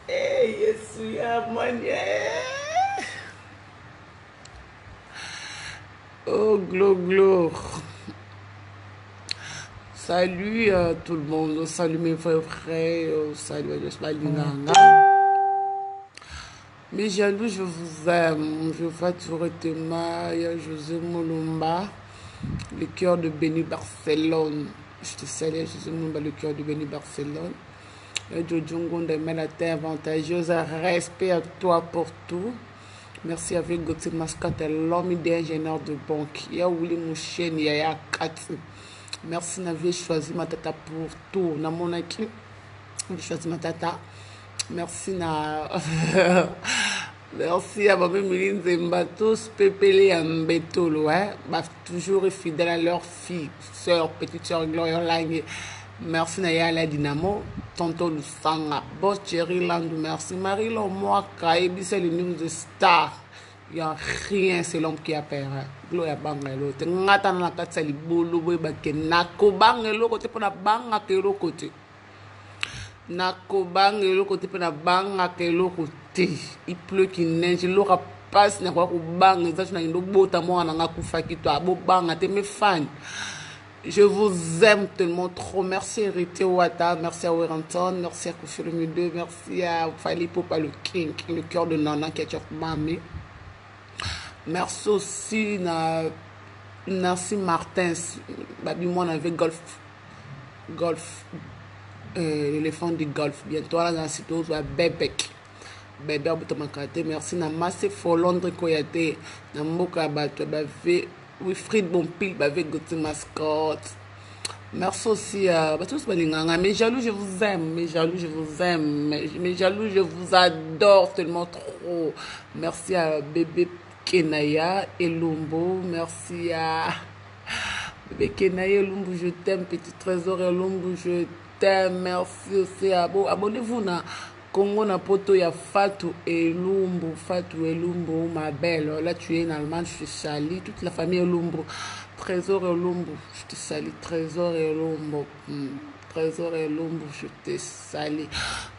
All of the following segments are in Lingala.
Hey, Yesu ya manye. Oh, glo. Salut à tout le monde. Salut mes frères. Salut à Joshua Linganga. Mes jaloux, je vous aime. Je vais toujours être Maya, José Molumba, le cœur de Béni Barcelone. Je te salue, José Molumba, le cœur de Béni Barcelone. Jojongo de Melata avantageuse. Respect à toi pour tout. Merci avec Gauthier Mascate, l'homme d'ingénieur de banque. Ya Ouli Mouchen, ya Kati. Merci d'avoir choisi ma tata pour tout. Na monaki, j'ai choisi ma tata. Merci na. Merci à Babé Miline Zemba, tous pépélés en bétolo, ouais. Bah, toujours fidèles à leur fille, soeur, petite soeur Gloria Lange. Merci Naya la Dynamo, Tonton Lusanga, Boss Jerry Landou, merci Marie Lomoaka, Ebissa le news de Star. Il n'y a rien, c'est l'homme qui a peur. Gloria Bangelo, Tengata na Katsali Bolo, Bake, Nako Bangelo, côté pour la banga kero côté. Nako Bangelo, côté pour la banga kero côté. Il pleut, qu'il neige, l'aura passe, n'a pas bang, ça, je n'ai pas beau tamour, n'a pas fait toi, beau bang, t'es mes fans. Je vous aime tellement trop. Merci à Rite Wata, merci à Warrington, merci à Kofi le 2, merci à Fali Popa le King, le cœur de Nana qui a mamé. Merci aussi à Nancy Martins, babi moi on avait golf, l'éléphant du golf. Bientôt là dans le site où Bebek. Bébé Abotomakate, merci à Massé Folondre Koyate, à Moka Bato, Wilfried Bompil, avec Gauthier Mascotte. Merci aussi à tous Balinganga. Mes jaloux, je vous aime. Mes jaloux, je vous aime. Mes jaloux, je vous adore tellement trop. Merci à bébé Kenaya et Lumbo. Merci à bébé Kenaya et Lumbo, je t'aime. Petit trésor et Lumbo, je t'aime. Merci aussi à vous. Abonnez-vous na Congo na poto ya Fatou Elumbu, ma belle. Là tu es en Allemagne, je te salue. Toute la famille Elumbu. Trésor Elumbu, je te salue. Trésor Elumbu. Trésor Elumbu, je te salue.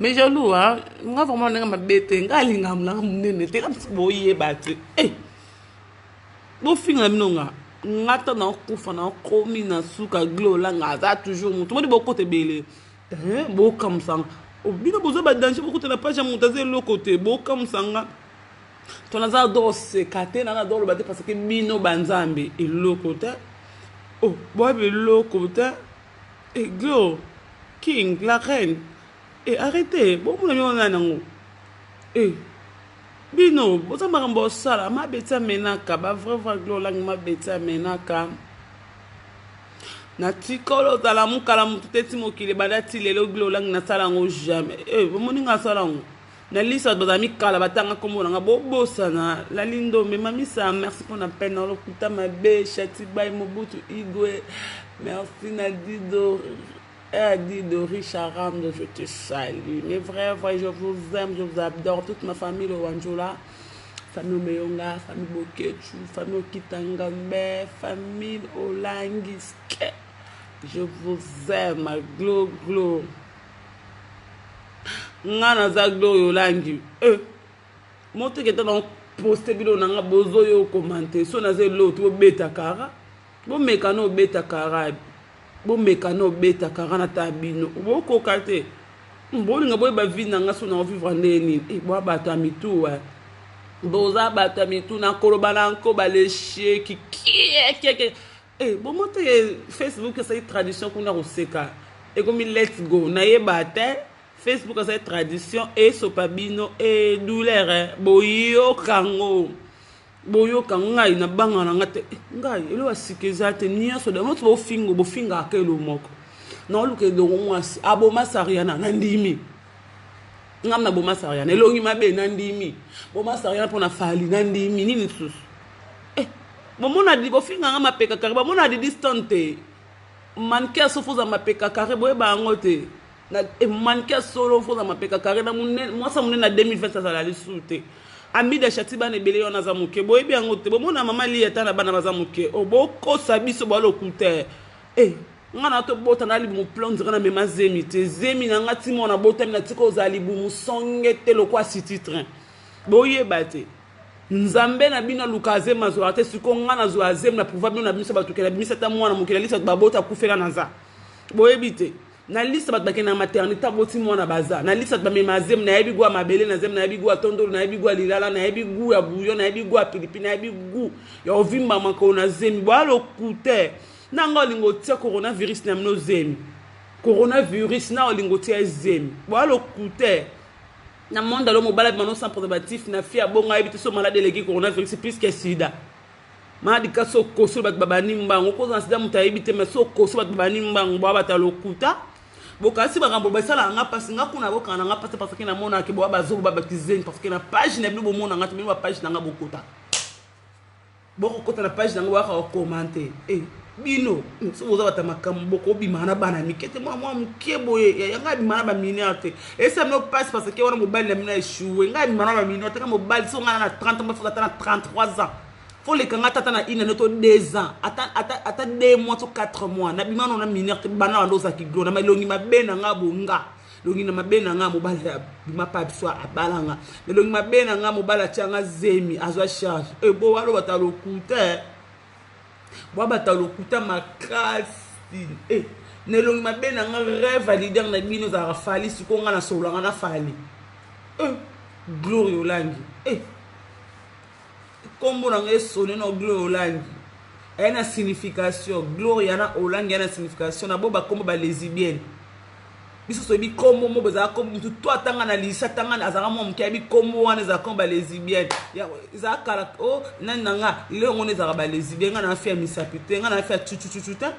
Mais jaloux, hein. Moi vraiment nga mabete, nga linga mla munene, te comme boye battu. Eh. Bo finga minonga. Ngata na kufa na komi na suka glo la ngaza toujours mutu. Mo di boko te bele. Bo comme ça. Bino bozo ba danger beaucoup na page montaze le côté bo comme sanga ton azar do se kate na do le bate parce que bino banzambe et le côté oh boy le côté et go king la reine et arrêtez bon mon ami on a nango et bino bozo makambo sala ma beta menaka ba vrai glo la ma beta menaka na tikolo tala mukala mutete mokile badati lelo glolang na sala ngo jamais bomoni nga sala ngo na lisa bazami kala batanga kombo nga bobosa na la lindo me mamisa merci pour la peine lo kuta mabe chati bay mobutu igwe merci na Dido Richard Rando, je te salue mes frères je vous aime, je vous adore toute ma famille le Wanjola, famille Meyonga, famille Bokechu, famille Kitangambe, famille Olangiske. Je vous aime, glo. Ngana za glo yolangi. Moto ke tana poster bilo nanga bozo yo commenter. So na ze lo to beta kara. Bo mekano beta kara. Bo mekano beta kara na tabino. Bo ko kate. Bo linga bo ba vie nanga so na vivre ndeni. Bo ba mitu wa. Boza ba mitu na kolobana nko ba le chie ki. Bon moi Facebook c'est une tradition qu'on a au seka et comme let's go na ye bate Facebook c'est une tradition et sopabino et douleur boyo kango ngai na banga na ngate ngai elo asikeza te nyaso de moto bo finga akelo moko na luke do mwasi aboma sariana na ndimi ngamna boma sariana elongi mabe na ndimi boma sariana pona fali na ndimi nini susu Bomona di bofinga nga mapeka kare bomona di distante manke sofuza mapeka kare boye bangote na manke solo fuza mapeka kare na mwasa munene na 2020 ça la lisute ami de chatiba ne bele yona za muke boye bi angote bomona mama li eta na bana baza muke oboko sabiso balo kute ngana to bota na libu plan ndira me mazemi te zemi na ngati mona bota na tiko za libu musonge te lokwa city train boye bate nzambe na bino lukaze mazo ate siko ngana zo azem na pouvoir bino na bino batukela bimisa ta mwana mukela lisa babota kufela naza boye bite na lisa bat bakena maternité boti mwana baza na lisa ba memazem na yebi gwa mabele na zem na yebi gwa tondolo na yebi gwa lilala na yebi gu ya bouillon na yebi gwa pilipili na yebi gu ya ovimba mako na zemi balo kute nanga olingo tia coronavirus na mno zemi coronavirus na olingo tia zemi balo kute na monde alo mobala mano sans préservatif na fia bonga yebi to so malade délégué coronavirus plus que sida madi kaso koso bat babani mbango ko za sida mutayibi te mais so koso bat babani mbango ba batalo kuta bokasi bakambo basala nga pasi nga kuna bokana nga pasi parce que na mona ke bo bazo ba baptiser parce que na page na bino mona nga to bino page na nga bokota boko kota na page na nga wa commenter bino so boza batamakambo boko bimana bana mikete mwa mukebo ya nga bimana ba minute et ça no passe parce que wana mobile na mina échoué nga bimana ba minute nga mobile so nga na 30 ans faut attendre 33 ans faut les kanga tata na ina noto 2 ans ata 2 mois to 4 mois na bimana na minute bana wandoza kiglo na malongi mabena nga bonga longi na mabena nga mobile bima pa biso abalanga longi mabena nga mobile tianga zemi azwa charge bo walo batalo kuta bo batalo kuta makasi nelongi mabena nga rêve leader na bino za rafali siko nga na solanga na fali glory olangi kombo na nga sonné no glory olangi ena signification glory yana olangi yana signification na bo ba kombo ba lesbienne biso so bi kombo mo za kombo mutu to atanga na lisa tanga azanga mo mke bi kombo wana za kombo ba lesbienne ya za kala nananga ile ngone za ba lesbienne nga na fait misapite nga na fait tutututa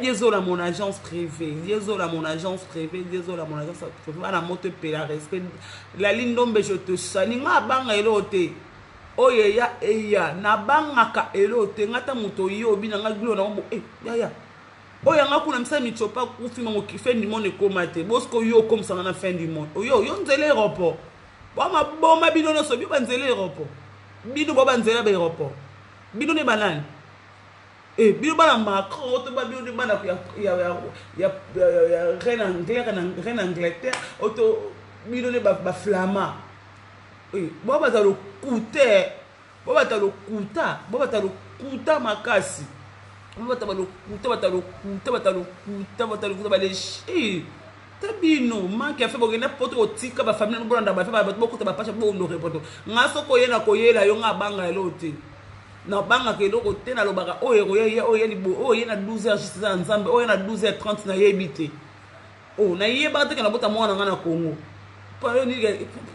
désolé à mon agence privée, désolé à mon agence privée, désolé à mon agence privée, à la moto pela respect la ligne d'ombre je te sani nga banga elote oye ya eya na banga ka elote ngata moto yo bina nga glo na mo ya oya nga kuna msa michopa kufima mo fin du monde komate bosko yo comme ça na fin du monde yo nzele aéroport boma boma bino no so bi banzele aéroport bino bo banzele ba aéroport bino ne banane bino bana Macron to ba bino bana ya reine Angleterre auto bino ne ba flama bo ba talo kuta bo ba talo kuta makasi bo talo kuta baleshi tabino manke afa bogena poto otika ba famille no bolanda ba fa ba bokuta ba pasha bo no repoto ngaso koyena koyela yo nga banga elote na banga ke loko te na lobaka oye libo oye na 12h juste za nzambe oye na 12h30 na yebite na yeba te kana bota mwana ngana Congo pa ni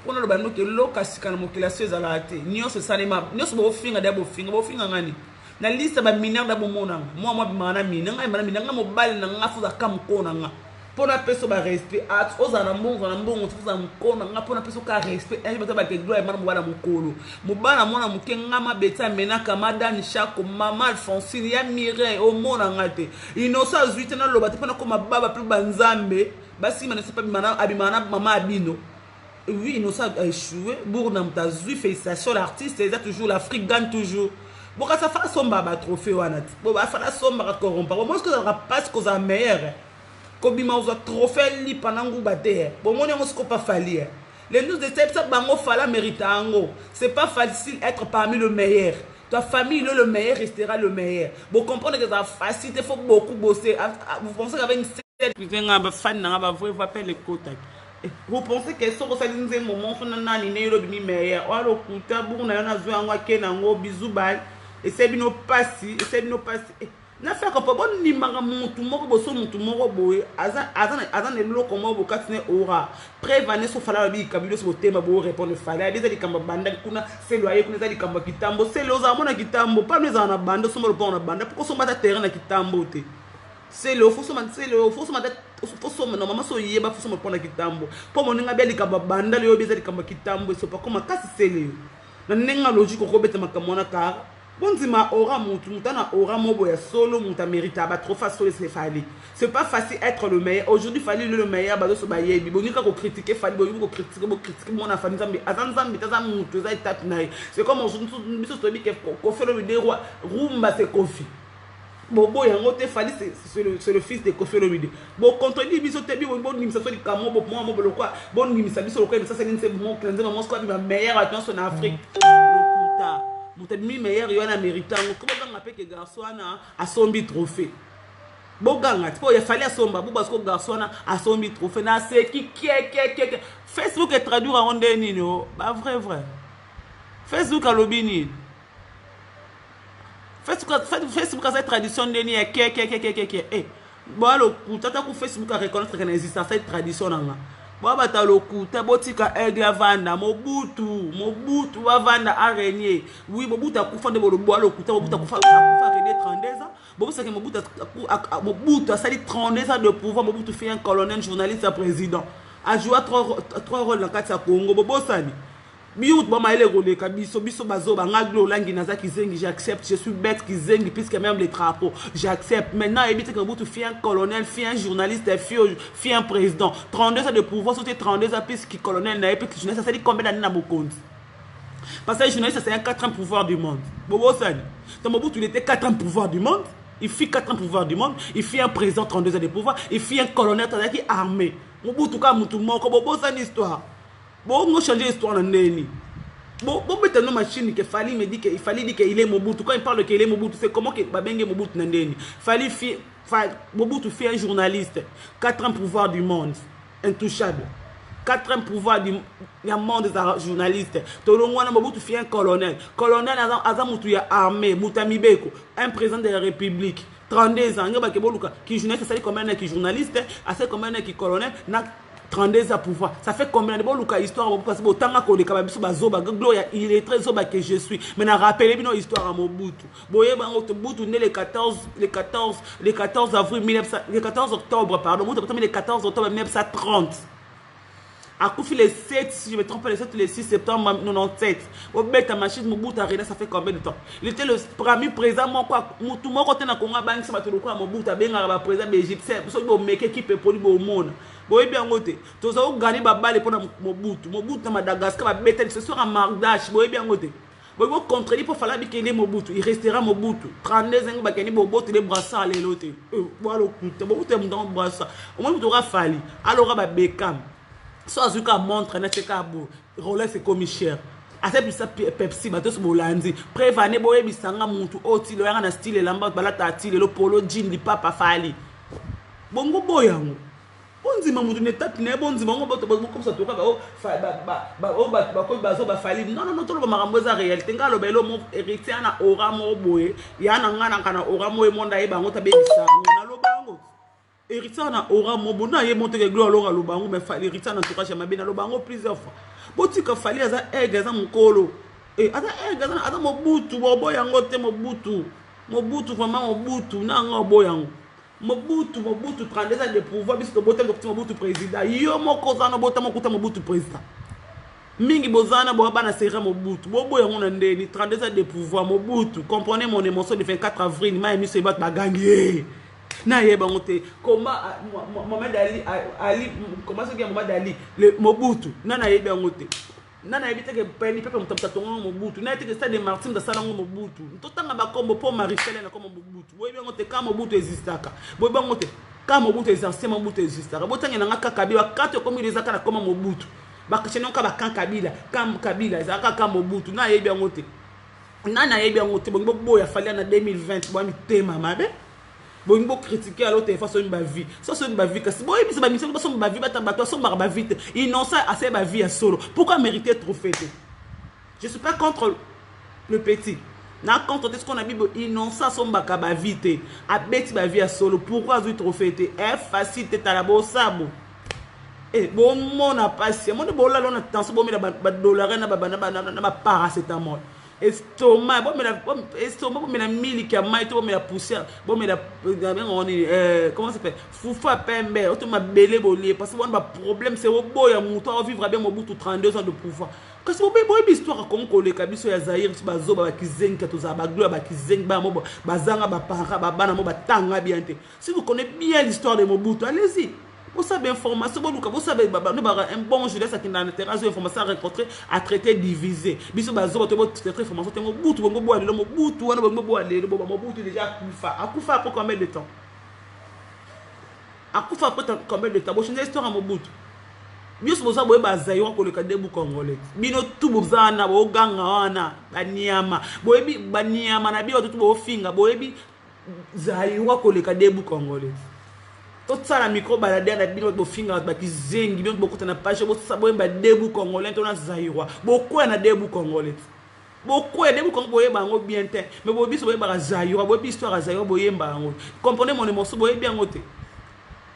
pona loba no ke loka sikana mokilation za la te nyonso salema nyonso bo finga da bo finga ngani na liste ba mineur da bo mona moi bimana mina mobile na ngafuza kam kona nga pona peso ba respect at ozana mbongo tuza mkona nga pona peso ka respect e bata ba ke gloire mana mobala mukolo mobala mona mukenga mabeta menaka madani shako mama Alphonsine ya mire o mona ngate inosa zuite na loba te pona ko mababa plus banzambe basi mana sepa bimana abimana mama abino oui inosa a échoué bourna mtazui félicitations l'artiste est toujours l'Afrique gagne toujours boka sa fa somba ba trophée wana bo ba fa la somba corrompa moi ce que ça passe que ça meilleur kobima oza trophée li panangu bate bon mon yango siko pas fali les news de ça bango fala mérite ango c'est pas facile être parmi le meilleur ta famille le meilleur restera le meilleur bon comprendre que ça facile il faut beaucoup bosser vous pensez qu'avec une série nga fan nga ba vrai va les quotas vous pensez que ça ça linze moment fona nani ne lo bimi meilleur walo kuta buna yana zo yango akena ngo bisou bye et c'est bino passi na fait que bon ni manga mutu moko boso mutu moko boye azan ne loko mo bokatine ora prévaner so fala bi kabilo so tema bo répondre fala des ali kamba banda kuna c'est loyer kuna zali kamba kitambo c'est loza mona kitambo pas nous en banda so mo pas na banda pourquoi so mata terrain na kitambo te c'est le faut so normalement so yeba faut so mo pona kitambo po mo ninga beli kamba banda le obeza kamba kitambo so pas comme kasi c'est le na nenga logique ko beta makamona ka bonzima aura mutana aura mobo ya solo muta mérite ba trop facile c'est fallait c'est pas facile être le meilleur aujourd'hui fallait le meilleur ba so ba yebi bonika ko critiquer fallait ko critiquer mon afani zambi azanzambi taza mutu za étape naï c'est comme aujourd'hui biso to bi ko fait le roi rumba c'est kofi Bobo yango te fali c'est le fils de Kofi Olomide. Bon contredit biso te bi bon nimisa so di kamo bo moi bo lokwa bon nimisa biso lokwa ça c'est mon cleanser mon squad ma meilleure attention en Afrique. Lokuta. Muta mi meilleur yo en Amérique. Comment ganga pe ke garçon na asombi trophée. Bo ganga tipo ya fali asomba bo parce que garçon na asombi trophée na c'est qui Facebook est traduit en ndeni no. Ba vrai. Facebook a lobini. Facebook a cette tradition de dire eh bon le kuta ku Facebook a reconnaître qu'il existe cette tradition là bon bata le kuta botika aigle vanda Mobutu va vanda araignée oui Mobutu a kufa de bo le kuta Mobutu a kufa régner 32 ans bon c'est que Mobutu a sali 32 ans de pouvoir Mobutu fait un colonel journaliste président a joué trois rôles dans kati ya Congo bobo sani Biut bon maïle rolé kabiso biso bazo bangaglo langi naza kizengi j'accepte je suis bête kizengi puisque même les drapeaux j'accepte maintenant évite que Mobutu fait un colonel fait un journaliste fait un président 32 ans de pouvoir sauter 32 ans puisque colonel n'a pas que journaliste ça dit combien d'années na Mokonzi parce que le journaliste c'est un 4 ans pouvoir du monde bobo sani donc Mobutu il était 4 ans pouvoir du monde il fit 4 ans pouvoir du monde il fit un président 32 ans de pouvoir il fit un colonel qui armé Mobutu ka mutu moko bobo sani histoire. Bon, on change l'histoire dans Neni. Bon, maintenant, machine que Fali me dit qu'il fallait dire qu'il est Mobutu. Quand il parle qu'il est Mobutu, c'est comment que Babenge Mobutu Nandeni. Mobutu fait un journaliste. 4 ans pouvoir du monde. Intouchable. 4 ans pouvoir du monde des journalistes. Tolongwana Mobutu fait un colonel. Colonel Azamutu ya armée. Mutamibeko. Un président de la République. 32 ans. Qui est journaliste, c'est combien qui journaliste. C'est combien qui colonel. 32 ans pouvoir. Ça fait combien de bon Luka histoire parce que autant que les kababiso bazoba gloria il est très zoba que je suis. Mais n'a rappelé bien histoire à Mobutu. Boye bango Mobutu né le 14 avril 1900 le 14 octobre pardon Mobutu le 14 octobre 1930. A Koufi le 7 si je me trompe le 7 le 6 septembre 97. Au bête machine Mobutu a ça fait combien de temps? Il était le premier président moi quoi tout mon côté na Congo bank ça battu quoi Mobutu a benga président égyptien so bo meke qui peut pour au monde. Boye bien ngote toza o gagner ba balle pour Mobutu na Madagascar ba bête ce soir en Mardash boye bien ngote boye bo contredit pour fala bi kele Mobutu il restera Mobutu 32 ans ba keni Mobutu les brassards les loté voilà le Mobutu est dans brassard au moins tu aura fallu alors ba Beckham so azuka montre na teka bo Rolex c'est commissaire asa bisa Pepsi batos bolandi prévané boye bisanga muntu oti lo yana style lamba balata style le polo jean li papa fali bongo boyango bonzima mutu ne tati ne bonzima ngo boto comme ça toka ba ko bazo ba fali non tolo ba makambo za réalité ngalo belo mo héritier na ora mo boye yana ngana kana ora mo e monda e bango tabe bisa na lo bango héritier na ora mo bona ye monte ke gloire lo bango mais fali héritier na toka chama bina lo bango plusieurs fois botika fali aza ega za mukolo aza ega za aza Mobutu bobo yango te Mobutu vraiment Mobutu na ngo boyango Mobutu 32 ans de pouvoir puisque Mobutu président yo moko zana botama kuta Mobutu président mingi bozana bo bana sera Mobutu bobo yango na ndeni 32 ans de pouvoir Mobutu comprenez mon émotion du 24 avril ma émi se bat bagangi na yeba ngote comment Mohamed Ali comment ce que Mohamed Ali le Mobutu na yeba ngote nana éviter que peni pepe mutatonga Mobutu na été stade de Martin de Salongo Mobutu totanga ba kombo po Marichel na comme Mobutu boye bien ngote ka Mobutu existaka boye bien ngote ka Mobutu existaka Mobutu existaka botanga na kaka Kabila 4 comme les akana comme Mobutu ba kacheno ka ba kan Kabila zaka ka Mobutu na yebi ngote nana yebi ngote bongo boya fali na 2020 bo mi tema mabe bongo critiquer à l'autre façon une vie ça c'est une vie kasi boye bisa ba mission ba so ba vie ba so ba vite innocent assez ba vie à solo pourquoi mériter trophée je suis pas contre le petit na contre ce qu'on a bible innocent so ba ka ba vite a beti ba vie à solo pourquoi du trophée est facile te la bo sabo bon mon a passé mon bo la lona tension bo mi ba dollar na ba paracétamol estomac bon mais la mili qui a maïto bon mais la poussière bon mais la comment ça fait foufa pembe auto ma belé bolé parce que bon ba problème c'est au boya muto à vivre bien Mobutu 32 ans de pouvoir parce que boy histoire comme ko le kabiso ya Zaire ba zo ba kizengi to za ba gloire ba kizengi ba mo bazanga ba para ba bana mo ba tanga bien te si vous connaissez bien l'histoire de Mobutu allez-y Vous savez, information, vous savez, un bon jeunesse qui n'a pas d'information à rencontrer, à traiter, diviser. Biso bazo, vous traiter information, vous boutu, vous boire, vous boutu, vous boire, vous boutu déjà à Koufa après combien de temps? À Koufa après combien de temps? Vous changez l'histoire à mon bout. Biso boza boye bazayo ko le kadebu congolais. Bino tout bozana bo ganga wana banyama. Boye bi banyama na biyo tout bo finga boye bi zayo ko le kadebu congolais. Tout ça la micro balade na bino bo finga ba kizengi bino bokota na page bo sabo ba debu congolais to na zayo. Boko na debu congolais. Boko ya debu congolais bango bien te. Mais boye biso boye ba zayo, boye bi histoire zayo boye mbango. Comprenez mon émotion boye bien ngote.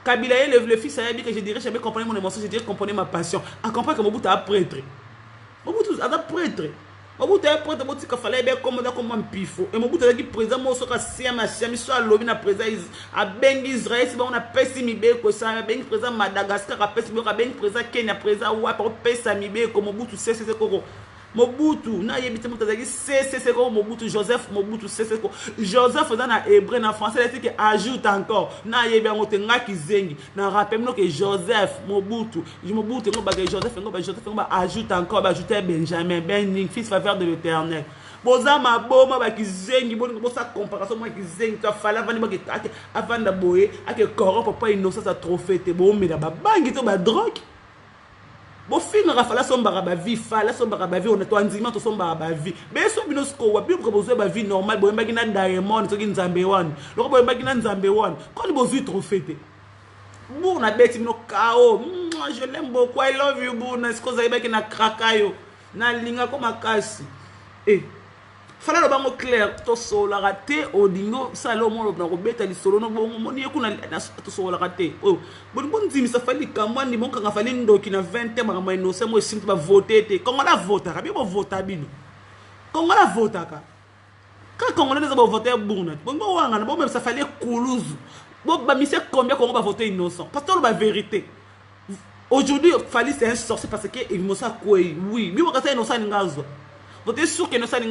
Kabila est le fils a dit que je dirais jamais comprendre mon émotion, je dirais comprendre ma passion. À comprendre que Mobutu est prêtre. Mobutu est prêtre. Mobutu est prêtre, Mobutu qu'il fallait bien comme un pifo. Et Mobutu a dit présent moi sur Siama, Siami soit lobby na présent à Ben Israël, si on a pessimibé que ça, Ben présent Madagascar, a pessimibé, a Ben présent Kenya, présent ou à pessimibé comme Mobutu c'est quoi. Mobutu na yebite mutazaki c'est quoi Mobutu Joseph Mobutu c'est quoi Joseph dans na hébreu na français c'est que ajoute encore na yebi ngote ngaki zengi na rappelle que Joseph Mobutu ngo ba Joseph ngo ba ajoute encore ba ajouter Benjamin Ben fils faveur de l'Éternel boza maboma ba kizengi bo sa comparaison moi kizengi to fala vani ba ke avanda boye ake corrompt papa innocent sa trophée te bo mela ba bangi to ba drogue. Bo finga rafala sombara ba vie fala sombara ba vie on to anzima to sombara ba vie be so bino sko wa bi proposer ba vie normal bo mbaki na diamond to ki nzambe one loko bo mbaki na nzambe one ko ni bo vie trop fêté bo na beti bino kao je l'aime beaucoup I love you bo na sko za ibaki na krakayo na linga ko makasi fala lo bango clair to solo raté odingo salo mo lo na ko beta li solo no bongo moni ekuna to solo raté bon nzimi sa fali kamwani mon kanga fali ndoki na 20 ma ma no se mo simple ba voter te kongo la vota ka bi bo vota bino kongo la vota ka kongo na za bo voter buna bongo wanga na bo même sa fali kuluzu bo ba mise combien kongo ba voter innocent parce que la vérité aujourd'hui fali c'est un sorcier parce que il me sa quoi oui bi mo ka sa innocent ngazo. Vous êtes sûr que nous sommes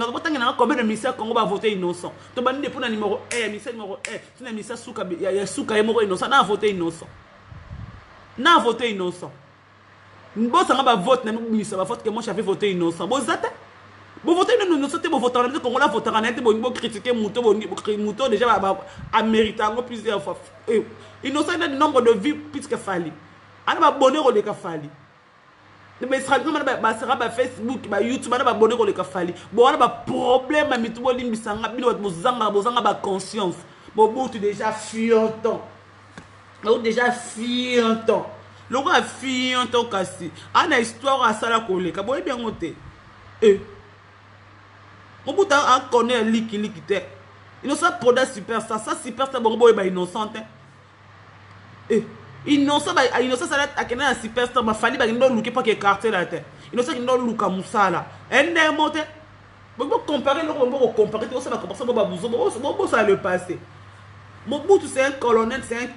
combien de ministères Congo va voter innocent? Tu vas pour le numéro 1, ministère numéro 1, c'est un ministère Souka, il y a Souka et Moro innocent, n'a voté innocent. N'a voté innocent. Bon, ça va voter, n'a ministère va voter que moi j'avais voté innocent. Bon, ça vous votez innocent, vous votez en Congo, la voter en Inde, vous critiquer Mouto déjà américain plusieurs fois. Innocent, il y a un nombre de vies puisque Fali. On va bonheur au Fali. Mais sera ba Facebook ba YouTube na ba abonné ko le kafali bon on a ba problème mi to limbi sanga bino bozanga ba conscience Mobutu déjà fianton déjà fianton loko a fianton kasi ana histoire à sala ko le ka boye bien ngote Mobutu a connaît liki te innocent produit superstar ça superstar bon boye ba innocent innocent ça a kené na superstar ma fali ba ndo luki pas que quartier la tête innocent qui ndo luka musala ende monte bon comparer le on comparer tout ça va comparer bon ça le passé Mobutu c'est un colonel c'est un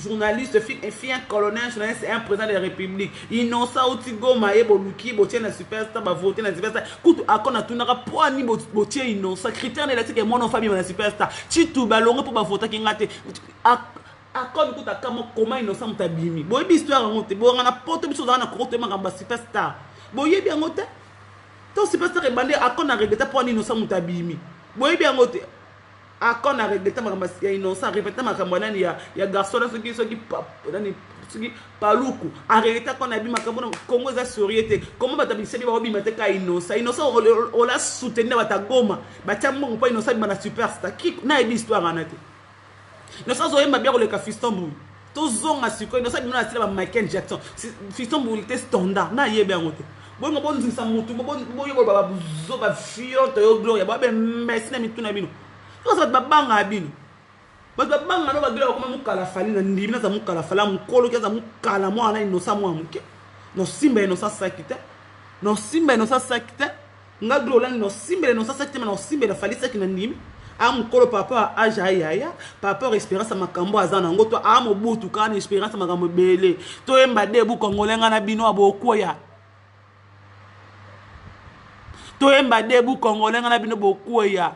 journaliste un colonel journaliste c'est un président de la République innocent otigo maye boluki botie na superstar ba voter na superstar kutu akona tunaka poani botie innocent critère là c'est que mon famille na superstar chitu balongo pour ba voter ki ngate akon kuta kama comment innocent mutabimi boyebi histoire ngote bo ngana poto biso na kote makamba superstar boyebi ngote to superstar e bande akon na regreta po innocent mutabimi boyebi ngote akon na regreta makamba ya innocent répéter makamba nani ya garçon na soki nani soki paluku a regreta kon na bi makamba Congo za soriete comment batabisi bi ba bi mateka innocent on la soutenir batagoma batambo pa innocent bi na superstar ki na ebi histoire anate. Nous sommes bien le cas Fiston Boul. Tous ont assuré, nous sommes bien Michael Jackson. Fiston Boul était standard. Na yé bien ngote. Bon bon dit ça mutu. Bon yo baba buzo ba fion to gloria. Ba be merci na mituna bino. To ça ba banga bino. Ba banga no ba gloria comme mukala fali na ndimi na za mukala fala mukolo ke za mukala mo ana ino sa mo amuke. No simba ino sa sakite. No simba ino sa sakite. Nga gloria no simba ino sa sakite no simba na fali sakina ndimi. Amukolo papa ajayaya papa espérance makambo azana ngo to amobutu kana espérance makambo bele to emba debu kongolenga na bino abokoya to emba debu kongolenga na bino bokoya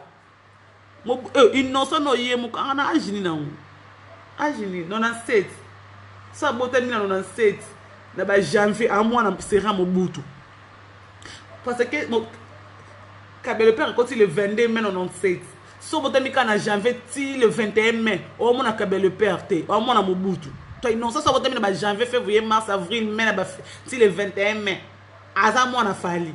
innocent no yemu kana ajini na ajini 97 Ça botami na 97 na ba janvier à moi na sera Mobutu. Parce que Kabila le père quand il le 22 mai 97. So botami ka na janvier ti le 21 mai. Au moins na Kabila le père té. Au moins na Mobutu. Toi non ça botami na ba janvier, février, mars, avril, mai na ba ti le 21 mai. Aza moi na fali.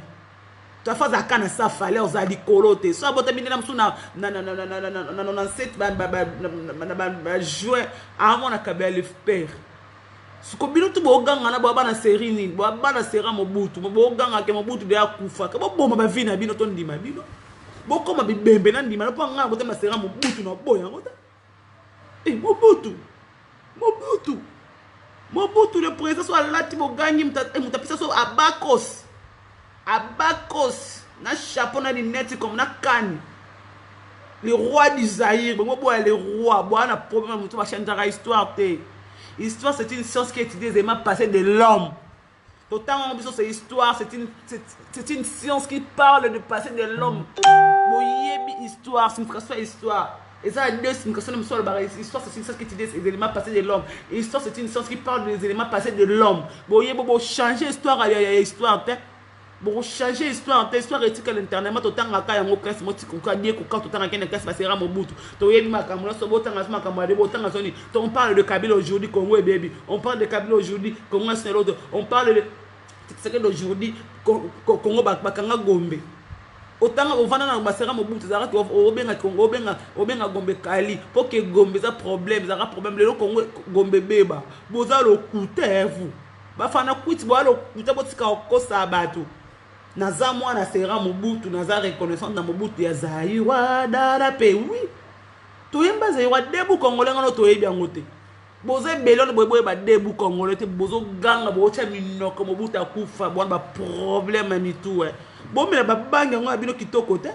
Tu as fait ça quand ça fallait aux alikolote. So botami na msu na 97 ba juin à moi na Kabila le père. Suko bino tu boganga na baba na série ni baba na sera Mobutu boganga ke Mobutu de akufa ke boma ba vina bino to ndima bino bokoma bibembe na ndima pa nga bote na sera Mobutu na boya ngota Mobutu le président so alati bogangi mutapisa so abakos na chapeau na lunette comme na canne le roi du Zaïre bon boya le roi boya na problème mutu ba changer histoire te. Histoire, c'est une science qui étudie les éléments passés de l'homme. Autant c'est histoire, c'est une science qui parle du passé de l'homme. Histoire, c'est une histoire. Et ça, c'est une question de histoire, c'est une science qui étudie les éléments passés de l'homme. Histoire, c'est une science qui parle des éléments passés de l'homme. Bon, changer l'histoire, il y a histoire. Bon, changer l'histoire, l'histoire éthique à l'internet, autant que tu as un classe, on parle de Kabila aujourd'hui, Congo et baby. On parle de Kabila aujourd'hui, Congo c'est l'autre. On parle de ce que d'aujourd'hui, Congo Bakanga Gombe. Autant on va dans le Sera Mobutu, ça va Obenga Gombe Kali, pour que Gombe ça problème, ça problème, le Congo Gombe Beba. Vous allez le coûter, vous. Bafana kuiti bo alo kuta botika okosa bato. Naza mwana Sera Mobutu, naza reconnaissance na Mobutu ya Zaïwa dara pe oui. Toyemba Zaïwa debu Congolais ngano toyebi yangote. Boze belon boyeboye ba debu Congolais te bozo ganga bo cha minoko Mobutu akufa bo ba problème mitu we. Bo mela ba banga ngo abino kitoko te.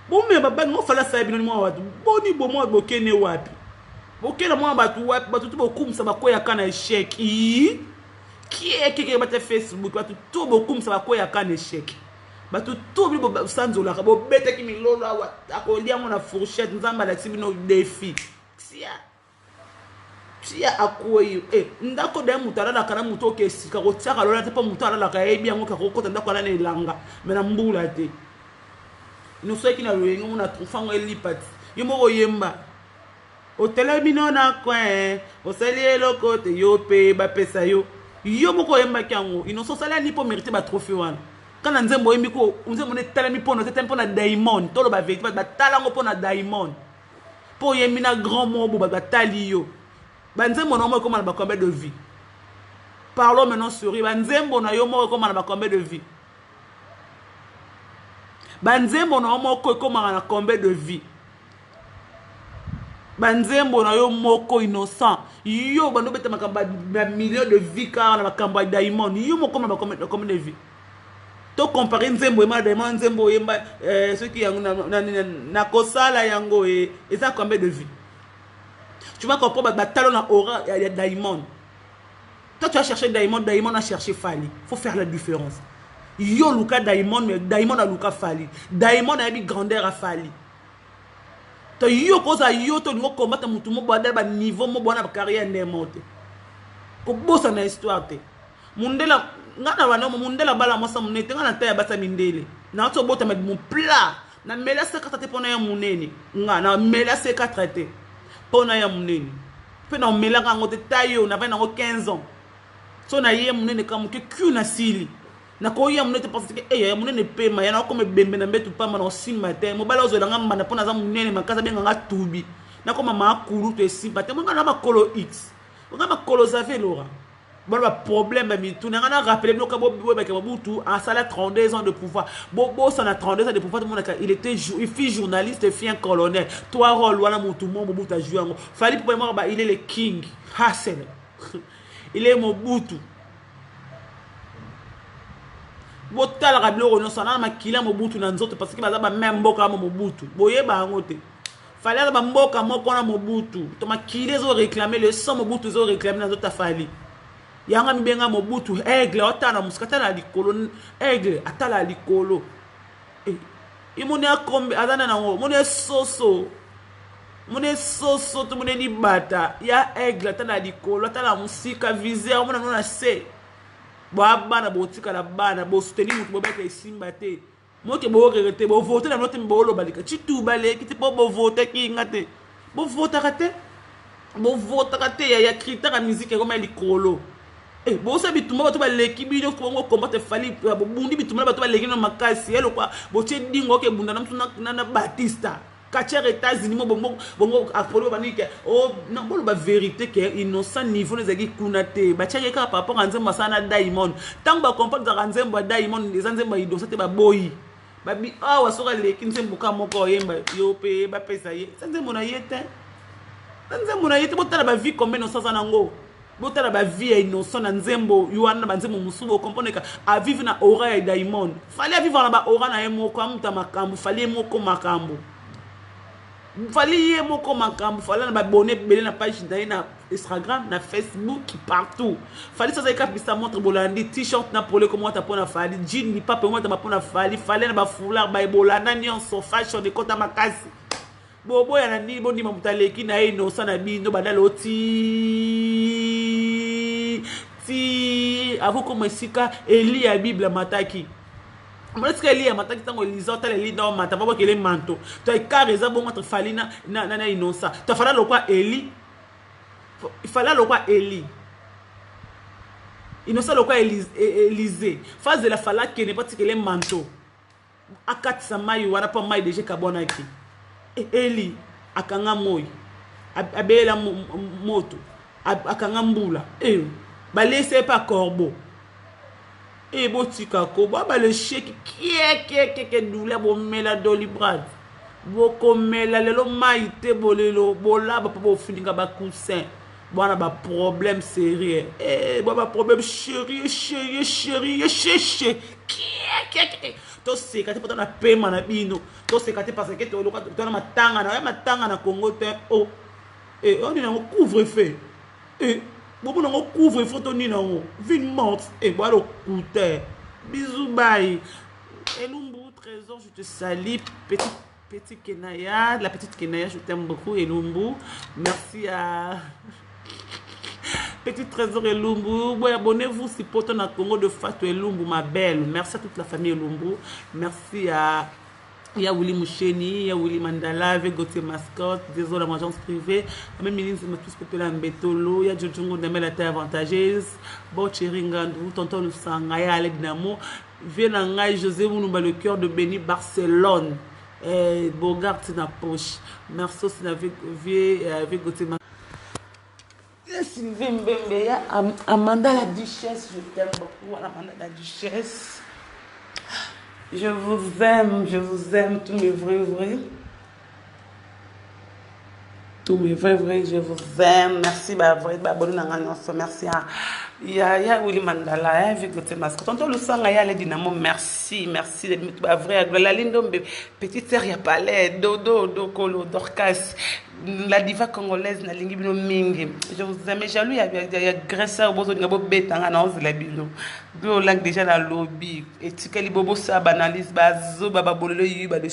Bo mela ba banga ngo fala sa bino mwa watu. Boni bo mwa bokene wapi. Bokene mwa batu wapi batu to bokumsa bakoya kana échec. Qui est qui va te Facebook batu to bokumsa bakoya kana échec. Batu to bi bo sanzola ka bo bete ki milolo wa akolia mona fourchette nzamba la tibino défi. Tia akoyi ndako de mutala la kana muto ke sika ko tsaka lola te pa mutala la ka ebi yango ka ko kota ndako la ne langa mena mbula te. Nous sommes qui na loyengo mona trufango elipati. Yomo yemba. O telebino na coin, o sali lo côté yo pe ba pesa yo. Yo moko yemba kyango, ino so sali ni po mériter ba trophée wana. Kana nzembo yembi ko, nzembo ne telemi po no tempo na diamond, to lo ba vérité ba talango po na diamond. Po yembi na grand mobo ba tali yo. Ba nzembo no mo ko na ba combien de vie. Parlons maintenant sur ba nzembo na yo mo ko na ba combien de vie. Ba nzembo no mo ko na combien de vie. Banzembo na yo moko innocent yo bando beta makamba millions de vies car na makamba diamond yo moko na combien de vies to comparer nzembo ema diamond nzembo yemba ceux qui na kosala yango et ça combien de vies tu vas comprendre ba talon na aura ya diamond toi tu vas chercher diamond a cherché Fali faut faire la différence yo luka diamond mais diamond a luka Fali diamond a eu grandeur à Fali. Yo koza yo to ngo combattre mutu mo bada ba niveau mo bona ba carrière ne monte ko bossa na histoire te mundela ngana wana mo mundela bala mo sa munete ngana ta ya basa mindele na to bota ma mon plat na mela se kata te pona ya munene ngana mela se ka traiter pona ya munene pe na mela ka ngote tayo na 15 ans so na ye munene ka muke ku na sili na ko ya munene parce que ya munene pe ma ya na ko me bembe na mbetu pa ma no sima te mo bala ozola ngamba na pona za munene makasa benga nga tubi na ko mama akulu to esipa te mo ngana ma kolo x nga ma kolo za fe lora bon ba problème mi tout na ngana rappeler no ka bo ba ke Mobutu a sala 32 ans de pouvoir bo ça na 32 ans de pouvoir il était il fit journaliste fit un colonel toi rôle wala mutu mo Mobutu a joué ngo fallait pour moi ba il est le king Hassan il est Mobutu. Botala kabilo no sana makila Mobutu na nzoto parce que baza ba même mboka Mobutu boye ba ngote fallait ba mboka moko na Mobutu to makile zo réclamer le sang Mobutu zo réclamer na nzoto fali yanga mibenga Mobutu aigle otana muskata la likolo aigle atala likolo imoni akombe azana na ngo moni soso Mone soso to mone ni bata ya aigle ta na likolo ta na musika viseur mona na se bo abana bo tika na bana bo soutenir mutu bo beta isimba te moke bo regretter bo voter na note mbo lo balika chitu bale kiti po bo voter ki ngate bo voter kate ya critère ya musique comme likolo bo sa bituma bato ba leki bino ko ngo combattre fali bo bundi bituma bato ba leki no makasi elo kwa bo che dingo ke bunda na mtu na Batista Kacher États-Unis bongo apolo banike oh non bolo ba vérité que innocent niveau les agi kunate ba tcheke ka papa nzemba sana Diamond tant ba comprendre za nzemba Diamond les nzemba idosa te ba boyi ba bi awa soka leki nzembo ka moko yemba yo pe ba pesa ye nzembo na yete botala ba vie comme innocent nango botala ba vie innocent na nzembo yuana ba nzembo musubo comprendre ka a vivre na aura ya Diamond fallait vivre na ba aura na yemo ko amuta makambu fallait moko makambu fallait moko makambu fallait na ba abonné belé na page na Instagram na Facebook partout fallait ça ka bisa montre bolandi t-shirt na pole comme ta pona fallait jean ni pas pour moi ta pona fallait na ba foulard ba bolanda nyonso fashion de kota makasi bobo ya nani bondi mamutaleki na ino sana bino badalo ti avoko mesika Eli ya Bible mataki Mweska Eli ya mataki tango Elizota Eli na mata babo kele manto to ikareza bongo entre falina na inosa to fala lokwa Eli fala lokwa Eli inosa lokwa Élysée phase de la fala que ne pas kele manto akatsa mai wana pa mai deje kabona ki Eli akanga moyi abela moto akanga mbula balese pa corbeau botika ko ba le sheki ke doula bo mela dolibrad bo ko mela lelo maite bolelo bola ba po fininga ba coussin bona ba problème sérieux ba problème chéri to seka te poto na pema na bino to seka te parce que to na matanga na Congo te on dit na couvre-feu bobo na couvre-feu to ni na ville morte boalo coûter bisous bye Elumbu trésor je te salue petit Kenaya la petite Kenaya je t'aime beaucoup Elumbu merci à Petit trésor Elumbu, abonnez-vous si poto na Congo de Fatou Elumbu, ma belle. Merci à toute la famille Elumbu. Merci à Willy Moucheni, Willy Mandala, avec Gauthier Mascotte, désolé la agence privée. Même ministre de tous populaires en Betolo, ya Djodjongo de la terre avantageuse. Bon Cheringandou, tonton Lusanga, ya Alec Namo. Vienangai José Mounouba, le cœur de Béni, Barcelone. Bogart na poche. Merci aussi avec Gauthier Mascotte. Sylvie Mbembe, Amanda la Duchesse, je t'aime beaucoup, Amanda la Duchesse. Je vous aime, tous mes vrais. Tous mes vrais, je vous aime. Merci, merci à ya Willy Mandala, avec le masque. Tonton le sang, ya les dynamo, merci, vrai, la lindo, petite sœur, ya palais, dodo, kolo, dorcas. La diva congolaise na lingi bino mingi. Je vous aime jaloux ya Gressa bozo ngabo betanga na oz la bino. Bio lang déjà na lobby et tikali bobo sa banalise bazo baba bolelo yiba de